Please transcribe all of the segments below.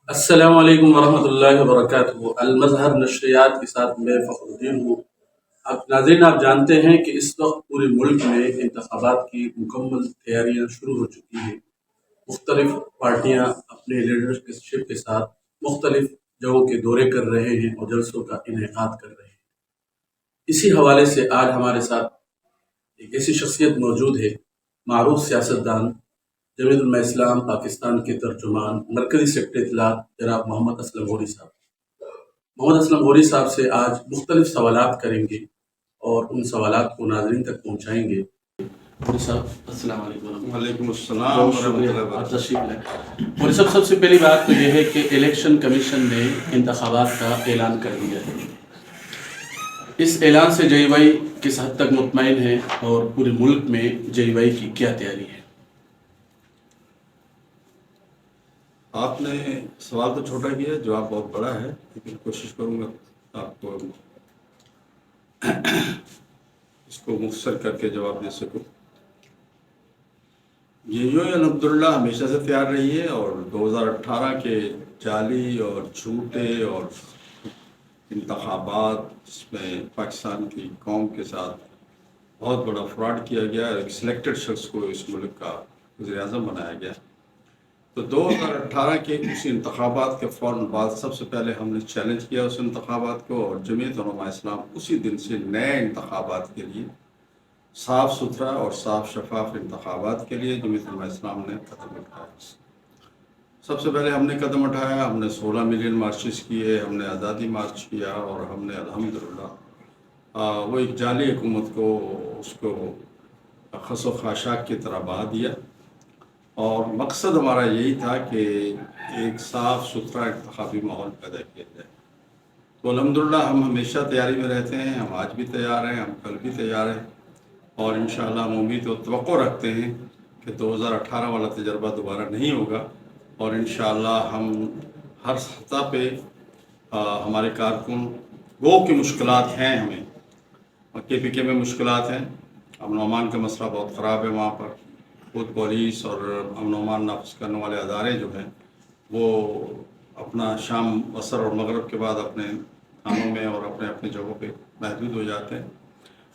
السلام علیکم ورحمۃ اللہ وبرکاتہ۔ المظہر نشریات کے ساتھ میں فخر الدین ہوں۔ اب ناظرین، آپ جانتے ہیں کہ اس وقت پورے ملک میں انتخابات کی مکمل تیاریاں شروع ہو چکی ہیں۔ مختلف پارٹیاں اپنے لیڈرشپ کے ساتھ مختلف جگہوں کے دورے کر رہے ہیں اور جلسوں کا انعقاد کر رہے ہیں۔ اسی حوالے سے آج ہمارے ساتھ ایک ایسی شخصیت موجود ہے، معروف سیاستدان، جمعیت علماء اسلام پاکستان کے ترجمان، مرکزی سیکرٹری اطلاعات جناب محمد اسلم غوری صاحب۔ محمد اسلم غوری صاحب سے آج مختلف سوالات کریں گے اور ان سوالات کو ناظرین تک پہنچائیں گے۔ غوری صاحب السلام علیکم۔ وعلیکم السلام بہت شکریہ، آپ تشریف لائیں۔ غوری صاحب، سب سے پہلی بات تو یہ ہے کہ الیکشن کمیشن نے انتخابات کا اعلان کر دیا ہے۔ اس اعلان سے جے وائی کس حد تک مطمئن ہے اور پورے ملک میں جے وائی کی کیا تیاری ہے؟ آپ نے سوال تو چھوٹا کیا ہے، جواب بہت بڑا ہے، لیکن کوشش کروں گا آپ کو اس کو مختصر کر کے جواب دے سکوں۔ یہ الحمدللہ ہمیشہ سے تیار رہی ہے، اور 2018 کے جعلی اور جھوٹے اور انتخابات جس میں پاکستان کی قوم کے ساتھ بہت بڑا فراڈ کیا گیا، ایک سلیکٹڈ شخص کو اس ملک کا وزیر اعظم بنایا گیا، تو 2018 کے اس انتخابات کے فوراً بعد سب سے پہلے ہم نے چیلنج کیا اس انتخابات کو، اور جمعیت علماء اسلام اسی دن سے نئے انتخابات کے لیے، صاف ستھرا اور صاف شفاف انتخابات کے لیے جمعیت علماء اسلام نے قدم اٹھایا۔ سب سے پہلے ہم نے قدم اٹھایا، ہم نے 16 ملین مارچز کیے، ہم نے آزادی مارچ کیا، اور ہم نے الحمدللہ وہ ایک جعلی حکومت کو اس کو خس و خاشاک کی طرح بہا دیا، اور مقصد ہمارا یہی تھا کہ ایک صاف ستھرا انتخابی ماحول پیدا کیا جائے۔ تو الحمدللہ ہم ہمیشہ تیاری میں رہتے ہیں، ہم آج بھی تیار ہیں، ہم کل بھی تیار ہیں، اور انشاءاللہ ہم امید و توقع رکھتے ہیں کہ 2018 والا تجربہ دوبارہ نہیں ہوگا، اور انشاءاللہ ہم ہر سطح پہ ہمارے کارکن گو کی مشکلات ہیں، ہمیں کے پی کے میں مشکلات ہیں، امن و امان کا مسئلہ بہت خراب ہے وہاں پر، خود پولیس اور امن و امان نافذ کرنے والے ادارے جو ہیں وہ اپنا شام عصر اور مغرب کے بعد اپنے تھانوں میں اور اپنے اپنے جگہوں پہ محدود ہو جاتے ہیں۔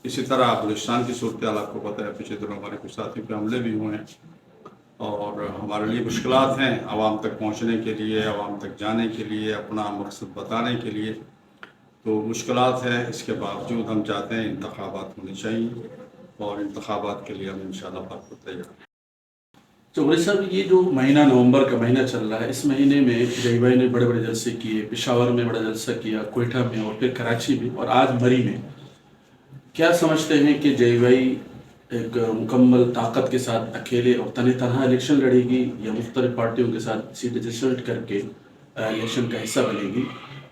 اسی طرح بلوچستان کی صورتحال آپ کو پتہ ہے، پچھلے دنوں ہمارے کچھ ساتھیوں پہ حملے بھی ہوئے ہیں، اور ہمارے لیے مشکلات ہیں عوام تک پہنچنے کے لیے، عوام تک جانے کے لیے، اپنا مقصد بتانے کے لیے، تو مشکلات ہیں۔ اس کے باوجود ہم چاہتے ہیں انتخابات ہونے چاہیے، اور انتخابات کے لیے ہم انشاءاللہ بھرپور تیار ہیں۔ تو غوری صاحب، یہ جو مہینہ نومبر کا مہینہ چل رہا ہے، اس مہینے میں جے وائی نے بڑے بڑے جلسے کیے، پشاور میں بڑا جلسہ کیا، کوئٹہ میں، اور پھر کراچی میں، اور آج مری میں۔ کیا سمجھتے ہیں کہ جے وائی ایک مکمل طاقت کے ساتھ اکیلے اور تنہا الیکشن لڑے گی، یا مختلف پارٹیوں کے ساتھ سیٹ ایڈجسٹمنٹ کر کے الیکشن کا حصہ بنے گی؟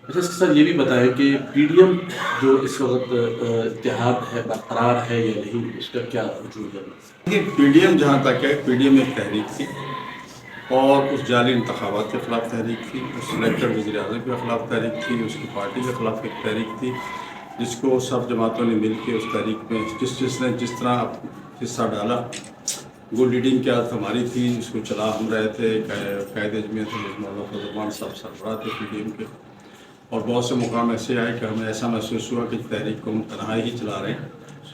اچھا، اس کے ساتھ یہ بھی بتائیں کہ پی ڈی ایم جو اس وقت اتحاد ہے، برقرار ہے یا نہیں، اس کا کیا وجود ہے؟ پی ڈی ایم جہاں تک ہے، پی ڈی ایم ایک تحریک تھی، اور اس جعلی انتخابات کے خلاف تحریک تھی، اس سلیکٹڈ وزیر اعظم کے خلاف تحریک تھی، اس کی پارٹی کے خلاف ایک تحریک تھی، جس کو سب جماعتوں نے مل کے اس تحریک میں جس نے جس طرح حصہ ڈالا، وہ لیڈنگ کیا ہماری تھی، اس کو چلا ہم رہے تھے، قائد جمعیت مولانا فضل الرحمان صاحب سربراہ تھے پی ڈی ایم کے، اور بہت سے مقام ایسے آئے کہ ہمیں ایسا محسوس ہوا کہ تحریک کو ہم تنہا ہی چلا رہے ہیں،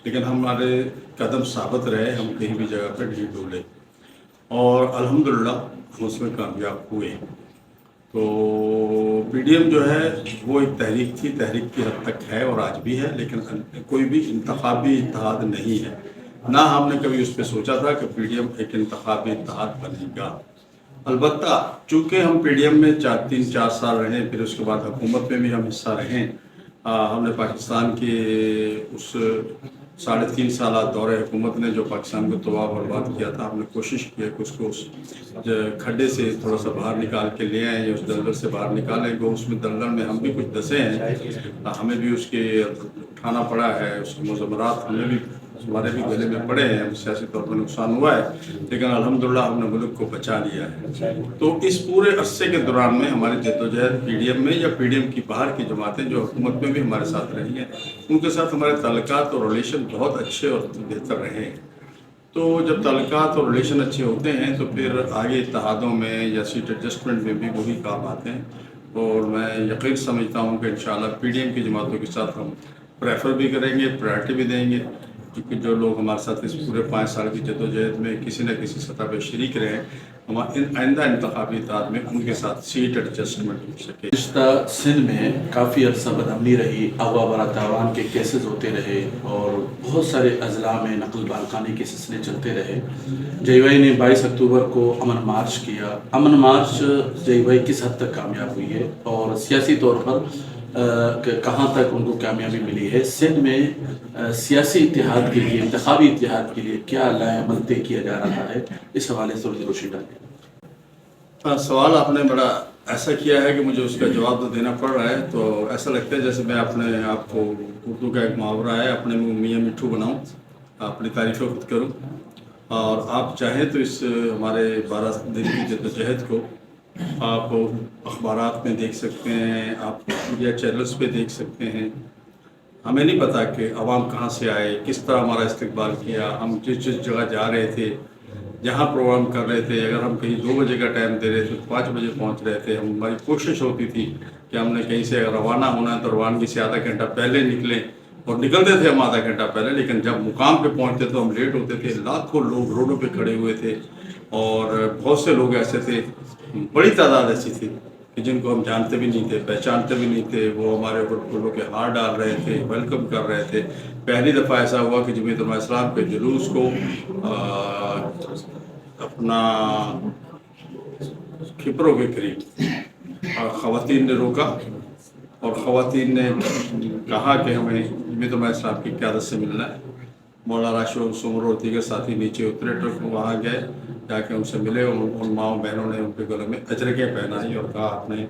لیکن ہمارے قدم ثابت رہے، ہم کہیں بھی جگہ پہ نہیں ڈولے، اور الحمدللہ ہم اس میں کامیاب ہوئے۔ تو پی ڈی ایم جو ہے وہ ایک تحریک تھی، تحریک کی حد تک ہے اور آج بھی ہے، لیکن کوئی بھی انتخابی اتحاد نہیں ہے، نہ ہم نے کبھی اس پہ سوچا تھا کہ پی ڈی ایم ایک انتخابی اتحاد بنے گا۔ البتہ چونکہ ہم پی ڈی ایم میں 3-4 سال رہے، پھر اس کے بعد حکومت میں بھی ہم حصہ رہے، ہم نے پاکستان کے اس 3.5 سالہ دور حکومت نے جو پاکستان کو تباہ برباد کیا تھا، ہم نے کوشش کی کہ اس کو اس کھڈے سے تھوڑا سا باہر نکال کے لے آئیں، یا اس دلدل سے باہر نکالیں گے۔ اس میں دلدل میں ہم بھی کچھ دسے ہیں، ہمیں بھی اس کے اٹھانا پڑا ہے، اس کے مضمرات ہمارے بھی گلے میں پڑے ہیں، سیاسی طور پر نقصان ہوا ہے، لیکن الحمدللہ ہم نے ملک کو بچا لیا ہے۔ تو اس پورے عرصے کے دوران میں ہماری جدوجہد پی ڈی ایم میں یا پی ڈی ایم کی باہر کی جماعتیں جو حکومت میں بھی ہمارے ساتھ رہی ہیں، ان کے ساتھ ہمارے تعلقات اور ریلیشن بہت اچھے اور بہتر رہے ہیں۔ تو جب تعلقات اور ریلیشن اچھے ہوتے ہیں تو پھر آگے اتحادوں میں یا سیٹ ایڈجسٹمنٹ میں بھی وہی کام آتے ہیں. اور میں یقین سمجھتا ہوں کہ انشاءاللہ پی ڈی ایم کی جماعتوں کے ساتھ ہم پریفر بھی کریں گے, پرائرٹی بھی دیں گے, کیونکہ جو لوگ ہمارے ساتھ اس پورے 5 سال کی جدوجہد میں کسی نہ کسی سطح پہ شریک رہے ہیں, ہم آئندہ انتخابی اتحاد میں ان کے ساتھ سیٹ ایڈجسٹمنٹ ہو سکے. گزشتہ سندھ میں کافی عرصہ بدامنی رہی, اغوا برات تاوان کے کیسز ہوتے رہے اور بہت سارے اضلاع میں نقل بالخانی کے سلسلے چلتے رہے. جے وائی نے 22 اکتوبر کو امن مارچ کیا. امن مارچ جے وائی کس حد تک کامیاب ہوئی ہے اور سیاسی طور پر کہاں تک ان کو کامیابی ملی ہے؟ سندھ میں سیاسی اتحاد کے لیے, انتخابی اتحاد کے لیے کیا لائحہ عمل طے کیا جا رہا ہے؟ اس حوالے سے تھوڑی روشنی ڈالیں. سوال آپ نے بڑا ایسا کیا ہے کہ مجھے اس کا جواب تو دینا پڑ رہا ہے, تو ایسا لگتا ہے جیسے میں اپنے آپ کو, اردو کا ایک محاورہ ہے, اپنے منہ میاں مٹھو بناؤں, اپنی تعریفیں خود کروں. اور آپ چاہیں تو اس ہمارے 12 دن کی جدوجہد کو آپ اخبارات میں دیکھ سکتے ہیں, آپ میڈیا چینلز پہ دیکھ سکتے ہیں. ہمیں نہیں پتا کہ عوام کہاں سے آئے, کس طرح ہمارا استقبال کیا. ہم جس جگہ جا رہے تھے, جہاں پروگرام کر رہے تھے, اگر ہم کہیں 2 بجے کا ٹائم دے رہے تھے تو 5 بجے پہنچ رہے تھے. ہماری کوشش ہوتی تھی کہ ہم نے کہیں سے روانہ ہونا ہے تو روانگی سے آدھا گھنٹہ پہلے نکلیں, اور نکلتے تھے ہم آدھا گھنٹہ پہلے, لیکن جب مقام پہ پہنچتے تو ہم لیٹ ہوتے تھے. لاکھوں لوگ روڈوں پہ کھڑے ہوئے تھے, اور بہت سے لوگ ایسے تھے, بڑی تعداد ایسی تھی کہ جن کو ہم جانتے بھی نہیں تھے, پہچانتے بھی نہیں تھے. وہ ہمارے اوپر پھولوں کے ہار ڈال رہے تھے, ویلکم کر رہے تھے. پہلی دفعہ ایسا ہوا کہ جمعیت علماء اسلام کے جلوس کو اپنا کھپروں کے قریب خواتین نے روکا, اور خواتین نے کہا کہ ہمیں جمعیت علماء اسلام کی قیادت سے ملنا ہے. مولانا شور سمر اور دیگر ساتھی نیچے اترے, ٹرک وہاں گئے, جا کے ان سے ملے. ان ماؤں بہنوں نے ان کے گلے میں اجرکیں پہنائی اور کہا آپ نے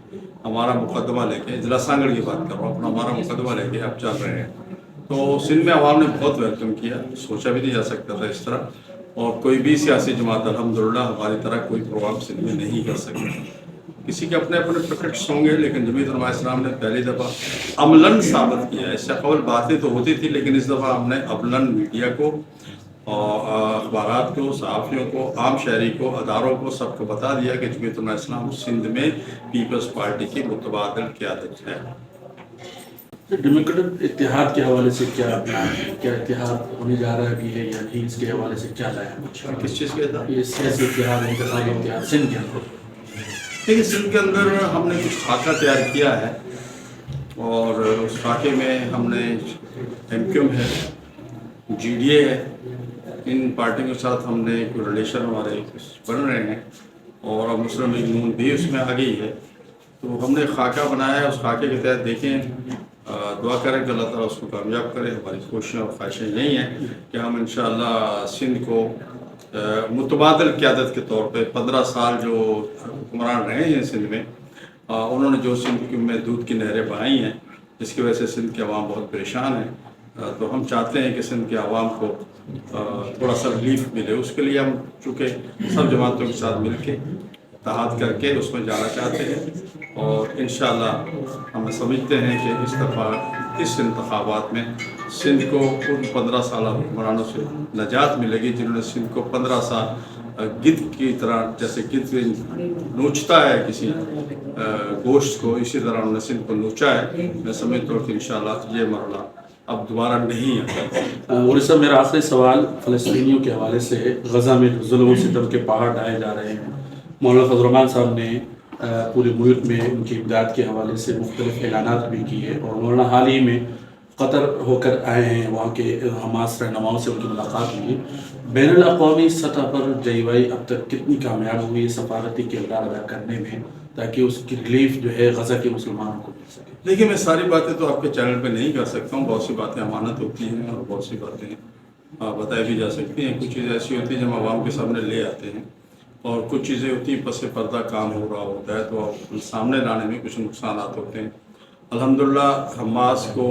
ہمارا مقدمہ لے کے, اجلاس سانگڑ کی بات کر رہا ہوں, اپنا ہمارا مقدمہ لے کے اب چل رہے ہیں. تو سندھ میں عوام نے بہت ویلکم کیا, سوچا بھی نہیں جا سکتا تھا اس طرح. اور کوئی بھی سیاسی جماعت الحمدللہ ہماری طرح کوئی پروگرام سندھ میں نہیں کر سکتی. کسی کے اپنے اپنے پروفٹس ہوں گے, لیکن جمعیت علماء اسلام نے پہلی دفعہ عملاً ثابت کیا ہے. اس سے قبل باتیں تو ہوتی تھی, لیکن اس دفعہ ہم نے عملاً میڈیا کو, اخبارات کو, صحافیوں کو, عام شہری کو, اداروں کو, سب کو بتا دیا کہ جمعیت علماء اسلام سندھ میں پیپلز پارٹی کی متبادل قیادت ہے. ڈیموکریٹک اتحاد کے حوالے سے کیا اتحاد ہونے جا رہا ہے ابھی ہے یا نہیں؟ اس کے حوالے سے کیا لائحہ کس چیز کے تھا یہ سیاسی اتحاد, انتخابی اتحاد سندھ کے اندر؟ دیکھیے, سندھ کے اندر ہم نے کچھ خاکہ تیار کیا ہے, اور اس خاکے میں ہم نے ایم کیو ایم ہے, جی ڈی اے ہے, ان پارٹیوں کے ساتھ ہم نے کوئی ریلیشن ہمارے بن رہے ہیں, اور اب مسلم لیگ نون بھی اس میں آ گئی ہے. تو ہم نے خاکہ بنایا ہے, اس خاکے کے تحت دیکھیں, دعا کریں کہ اللہ تعالیٰ اس کو کامیاب کرے. ہماری کوششیں اور خواہشیں یہی ہیں کہ ہم انشاءاللہ سندھ کو متبادل قیادت کے طور پہ 15 سال جو حکمران رہے ہیں سندھ میں, انہوں نے جو سندھ میں دودھ کی نہریں بہائی ہیں, جس کی وجہ سے سندھ کے عوام بہت پریشان ہیں, تو ہم چاہتے ہیں کہ سندھ کے عوام کو تھوڑا سا ریلیف ملے. اس کے لیے ہم چونکہ سب جماعتوں کے ساتھ مل کے اتحاد کر کے اس میں جانا چاہتے ہیں, اور انشاءاللہ ہم سمجھتے ہیں کہ اس دفعہ اس انتخابات میں سندھ کو ان 15 سالہ حکمرانوں سے نجات ملے گی, جنہوں نے سندھ کو 15 سال گدھ کی طرح, جیسے گدھ نوچتا ہے کسی گوشت کو, اسی طرح انہوں نے سندھ کو نوچا ہے. میں سمجھتا ہوں کہ انشاءاللہ یہ مرحلہ اب دوبارہ نہیں آتا. مولوی صاحب, میرا آخری سوال فلسطینیوں کے حوالے سے. غزہ میں ظلم و ستم کے پہاڑ ڈھائے جا رہے ہیں. مولانا فضل الرحمان صاحب نے پورے ملک میں ان کی امداد کے حوالے سے مختلف اعلانات بھی کیے, اور مولانا حال ہی میں قطر ہو کر آئے ہیں, وہاں کے حماس رہنماؤں سے ان کی ملاقات ہوئی. بین الاقوامی سطح پر جے وائی اب تک کتنی کامیاب ہوئی ہے سفارتی کردار ادا کرنے میں, تاکہ اس کی ریلیف جو ہے غزہ کے مسلمانوں کو مل سکے؟ دیکھیے, میں ساری باتیں تو آپ کے چینل پہ نہیں کر سکتا ہوں. بہت سی باتیں امانت ہوتی ہیں, اور بہت سی باتیں بتائی بھی جا سکتی ہیں. کچھ چیزیں ایسی ہوتی ہیں جو ہم عوام کے سامنے لے آتے ہیں, اور کچھ چیزیں ہوتی ہیں پس پردہ کام ہو رہا ہوتا ہے, تو سامنے لانے میں کچھ نقصانات ہوتے ہیں. الحمدللہ حماس کو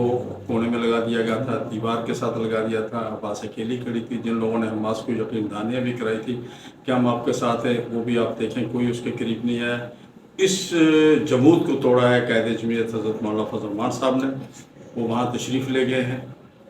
کونے میں لگا دیا گیا تھا, دیوار کے ساتھ لگا دیا تھا. عباس اکیلی کھڑی تھی. جن لوگوں نے حماس کو یقین دہانیاں بھی کرائی تھی کہ ہم آپ کے ساتھ ہیں, وہ بھی آپ دیکھیں کوئی اس کے قریب نہیں آیا. اس جمود کو توڑا ہے قائد جمعیت حضرت مولانا فضل الرحمان صاحب نے. وہ وہاں تشریف لے گئے ہیں,